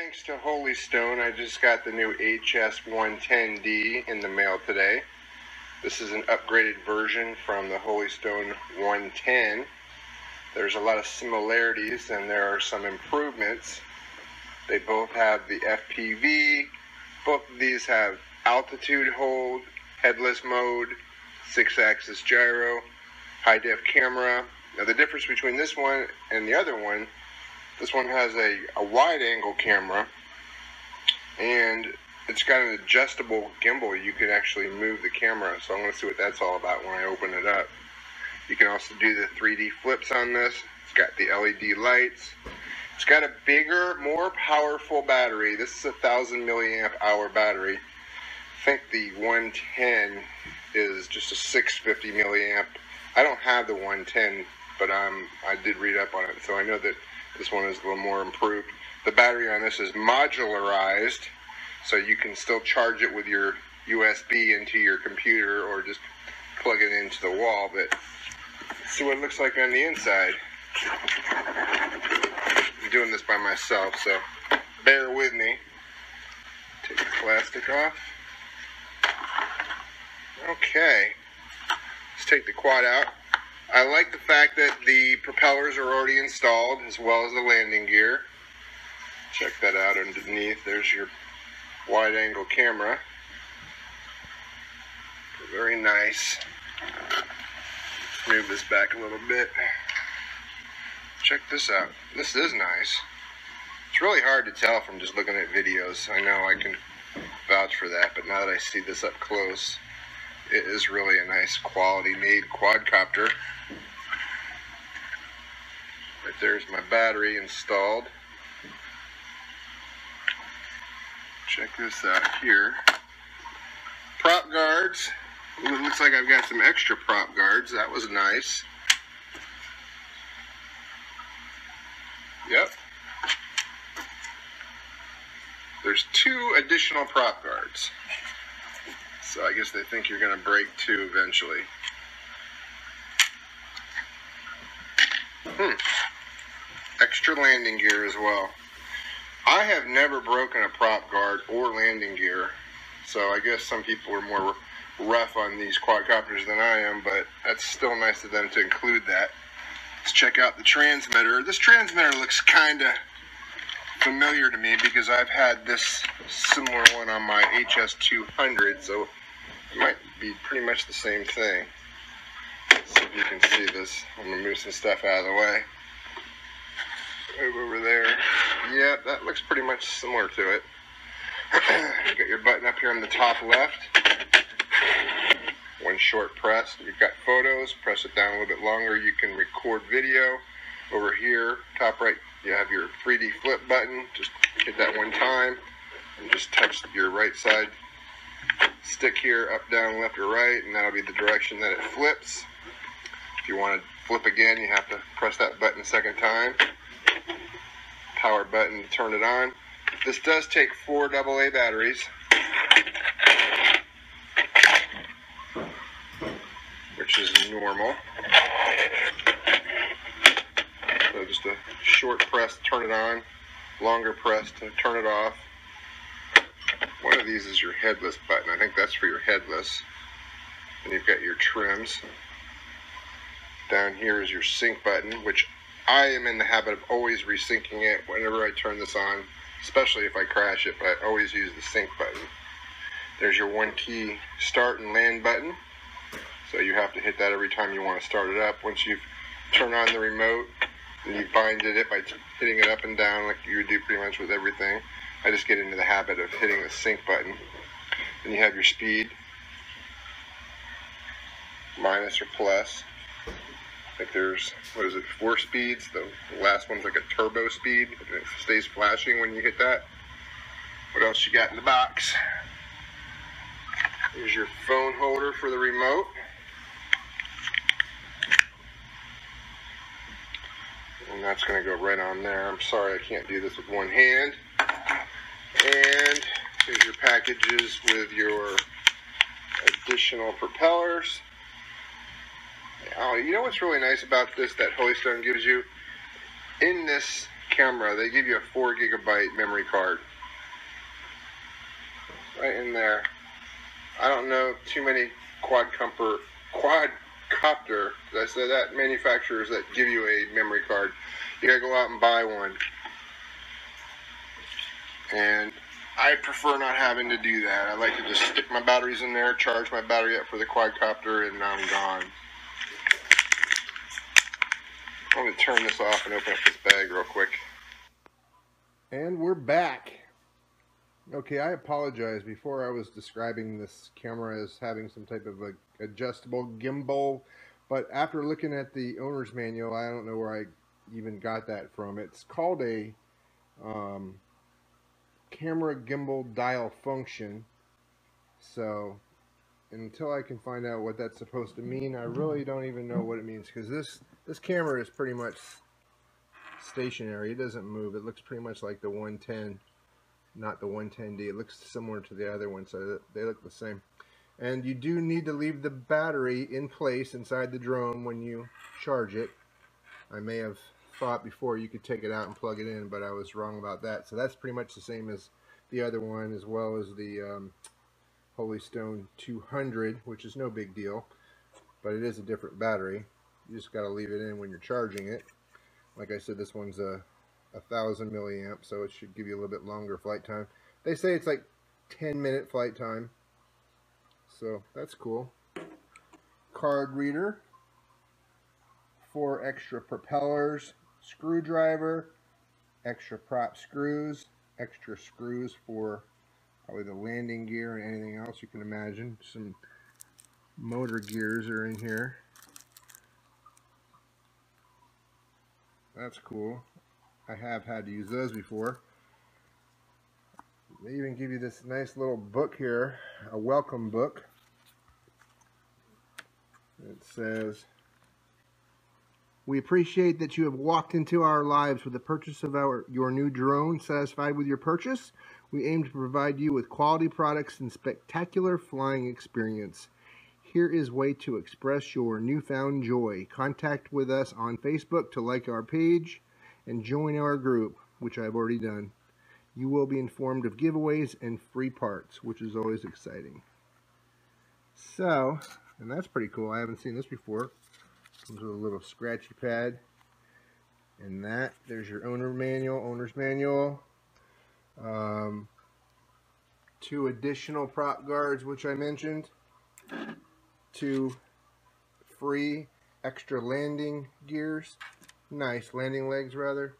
Thanks to Holy Stone, I just got the new HS110D in the mail today. This is an upgraded version from the Holy Stone 110. There's a lot of similarities and there are some improvements. They both have the FPV. Both of these have altitude hold, headless mode, 6-axis gyro, high def camera. Now the difference between this one and the other one, this one has a wide angle camera and it's got an adjustable gimbal. You can actually move the camera, so I'm going to see what that's all about when I open it up. You can also do the 3D flips on this. It's got the LED lights. It's got a bigger, more powerful battery. This is a 1000 milliamp hour battery. I think the 110 is just a 650 milliamp. I don't have the 110, but I did read up on it, so I know that this one is a little more improved. The battery on this is modularized, so you can still charge it with your USB into your computer or just plug it into the wall. But let's see what it looks like on the inside. I'm doing this by myself, so bear with me. Take the plastic off. Okay, let's take the quad out. I like the fact that the propellers are already installed, as well as the landing gear. Check that out underneath. There's your wide angle camera. Very nice. Move this back a little bit. Check this out. This is nice. It's really hard to tell from just looking at videos. I know I can vouch for that, but now that I see this up close, it is really a nice quality made quadcopter. Right there's my battery installed. Check this out here. Prop guards. Ooh, it looks like I've got some extra prop guards. That was nice. Yep. There's 2 additional prop guards. So I guess they think you're going to break 2 eventually. Extra landing gear as well. I have never broken a prop guard or landing gear, so I guess some people are more rough on these quadcopters than I am, but that's still nice of them to include that. Let's check out the transmitter. This transmitter looks kind of familiar to me because I've had this similar one on my HS110D, so it might be pretty much the same thing. Let's see if you can see this. I'm going to move some stuff out of the way. Move over there. Yeah, that looks pretty much similar to it. You got your button up here on the top left. One short press. You've got photos. Press it down a little bit longer. You can record video. Over here, top right, you have your 3D flip button. Just hit that one time and just touch your right side stick here, up, down, left, or right, and that'll be the direction that it flips. If you want to flip again, you have to press that button a second time. Power button to turn it on. This does take 4 AA batteries, which is normal. So just a short press to turn it on, longer press to turn it off. One of these is your headless button. I think that's for your headless. And you've got your trims. Down here is your sync button, which I am in the habit of always resyncing it whenever I turn this on, especially if I crash it, but I always use the sync button. There's your 1-key start and land button. So you have to hit that every time you want to start it up. Once you've turned on the remote, and you binded it by hitting it up and down like you do pretty much with everything. I just get into the habit of hitting the sync button. Then you have your speed, minus or plus. I think there's, 4 speeds. The last one's like a turbo speed. It stays flashing when you hit that. What else you got in the box? Here's your phone holder for the remote. And that's going to go right on there. I'm sorry I can't do this with one hand. And here's your packages with your additional propellers. Oh, you know what's really nice about this that Holy Stone gives you? In this camera, they give you a 4 GB memory card. Right in there. I don't know too many quacopter, did I say that, manufacturers that give you a memory card. You gotta go out and buy one. And I prefer not having to do that. I like to just stick my batteries in there, charge my battery up for the quadcopter, and I'm gone. I'm going to turn this off and open up this bag real quick. And we're back. Okay, I apologize. Before I was describing this camera as having some type of a adjustable gimbal, but after looking at the owner's manual, I don't know where I even got that from. It's called a camera gimbal dial function. So until I can find out what that's supposed to mean, I really don't even know what it means, because this camera is pretty much stationary. It doesn't move. It looks pretty much like the 110, not the 110D. It looks similar to the other one, so they look the same. And you do need to leave the battery in place inside the drone when you charge it. I may have thought before you could take it out and plug it in, but I was wrong about that. So that's pretty much the same as the other one, as well as the Holystone 200, which is no big deal, but it is a different battery. You just got to leave it in when you're charging it. Like I said, this one's a 1000 milliamp, so it should give you a little bit longer flight time. They say it's like 10-minute flight time, so that's cool. Card reader, 4 extra propellers, screwdriver, extra prop screws, extra screws for probably the landing gear and anything else you can imagine. Some motor gears are in here. That's cool. I have had to use those before. They even give you this nice little book here, a welcome book. It says, "We appreciate that you have walked into our lives with the purchase of your new drone. Satisfied with your purchase? We aim to provide you with quality products and spectacular flying experience. Here is a way to express your newfound joy. Contact with us on Facebook to like our page and join our group," which I've already done. "You will be informed of giveaways and free parts," which is always exciting. So, and that's pretty cool. I haven't seen this before. Comes with a little scratchy pad. And that, there's your owner's manual. 2 additional prop guards, which I mentioned. 2 free extra landing gears. Nice, landing legs rather.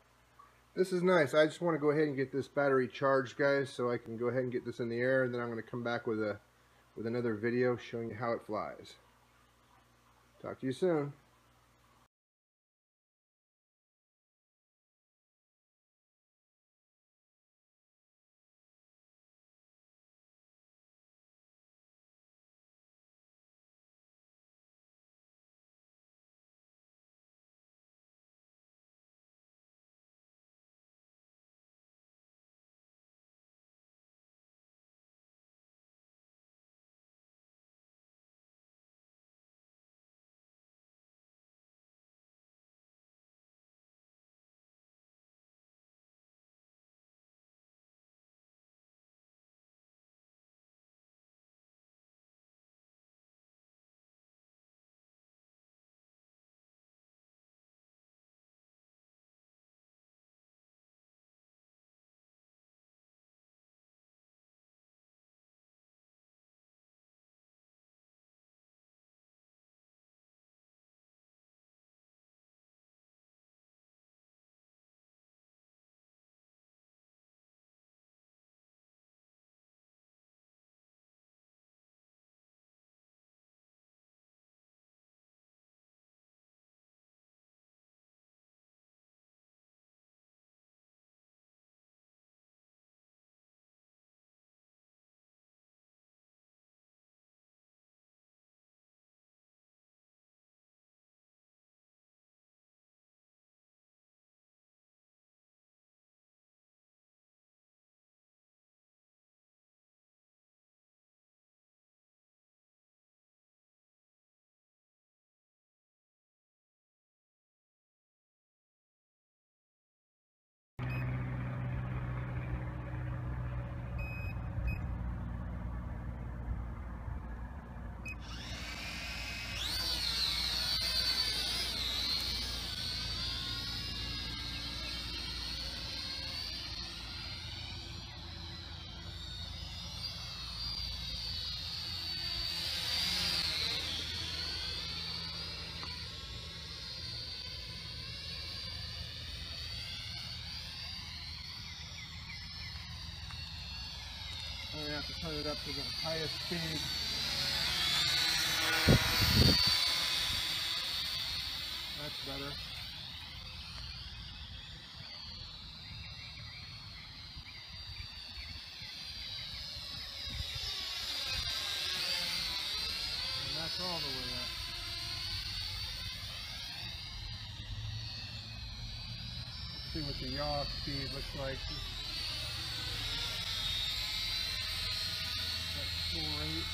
This is nice. I just want to go ahead and get this battery charged, guys, so I can go ahead and get this in the air, and then I'm going to come back with another video showing you how it flies. Talk to you soon. We have to turn it up to the highest speed. That's better. And that's all the way up. Let's see what the yaw speed looks like. That's full rate.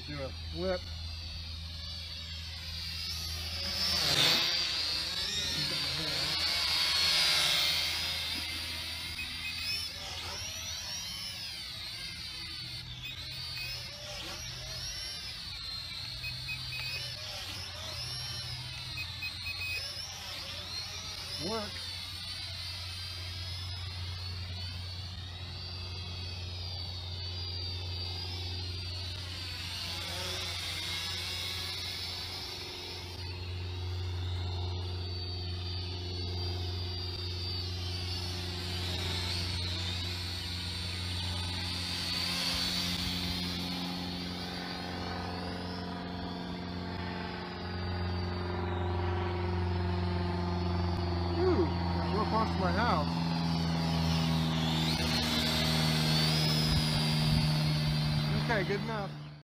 We'll do a flip. Works. Real close to my house. Okay, good enough.